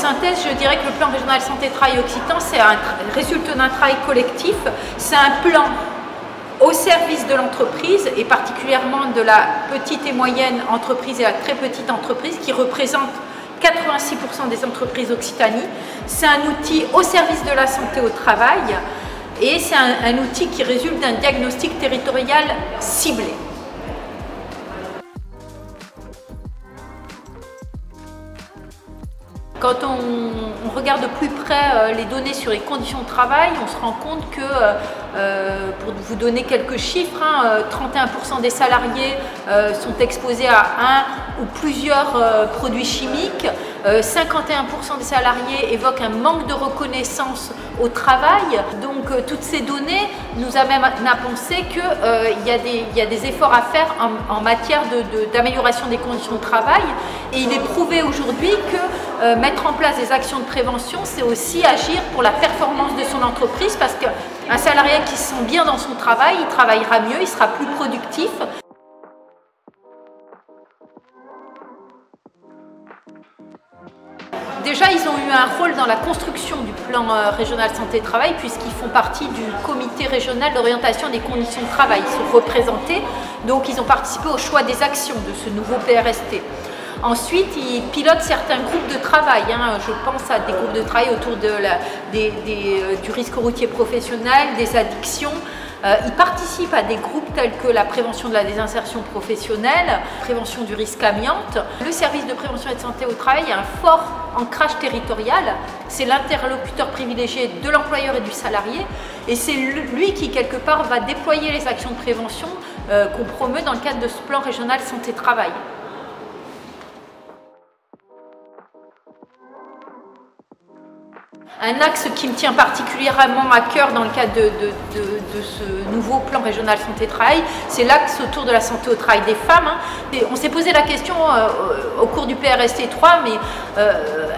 synthèse, je dirais que le plan régional santé-travail occitan, c'est un résultat d'un travail collectif. C'est un plan au service de l'entreprise et particulièrement de la petite et moyenne entreprise et la très petite entreprise qui représente 86% des entreprises Occitanie. C'est un outil au service de la santé au travail et c'est un outil qui résulte d'un diagnostic territorial ciblé. Quand on regarde de plus près les données sur les conditions de travail, on se rend compte que, pour vous donner quelques chiffres, 31% des salariés sont exposés à un ou plusieurs produits chimiques, 51% des salariés évoquent un manque de reconnaissance au travail. Donc toutes ces données nous amènent à penser qu'il y a des efforts à faire en matière d'amélioration des conditions de travail. Et il est prouvé aujourd'hui que mettre en place des actions de prévention, c'est aussi agir pour la performance de son entreprise parce qu'un salarié qui se sent bien dans son travail, il travaillera mieux, il sera plus productif. Déjà, ils ont eu un rôle dans la construction du plan régional santé-travail puisqu'ils font partie du comité régional d'orientation des conditions de travail. Ils sont représentés, donc ils ont participé au choix des actions de ce nouveau PRST. Ensuite, ils pilotent certains groupes de travail. Je pense à des groupes de travail autour du risque routier professionnel, des addictions. Ils participent à des groupes tels que la prévention de la désinsertion professionnelle, prévention du risque amiante. Le service de prévention et de santé au travail a un fort ancrage territorial. C'est l'interlocuteur privilégié de l'employeur et du salarié. Et c'est lui qui, quelque part, va déployer les actions de prévention qu'on promeut dans le cadre de ce plan régional santé-travail. Un axe qui me tient particulièrement à cœur dans le cadre de ce nouveau plan régional santé-travail, c'est l'axe autour de la santé au travail des femmes. Et on s'est posé la question au cours du PRST 3, mais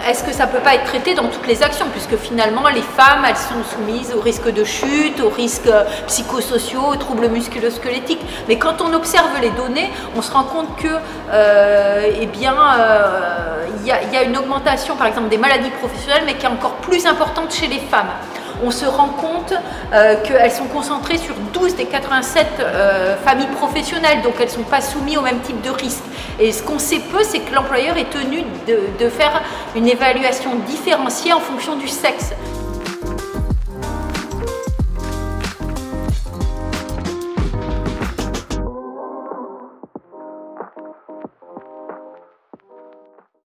est-ce que ça ne peut pas être traité dans toutes les actions, puisque finalement les femmes, elles sont soumises au risque de chute, aux risques psychosociaux, aux troubles musculo-squelettiques. Mais quand on observe les données, on se rend compte que il y a une augmentation par exemple des maladies professionnelles, mais qui est encore plus importante chez les femmes. On se rend compte qu'elles sont concentrées sur 12 des 87 familles professionnelles, donc elles ne sont pas soumises au même type de risque. Et ce qu'on sait peu, c'est que l'employeur est tenu de faire une évaluation différenciée en fonction du sexe.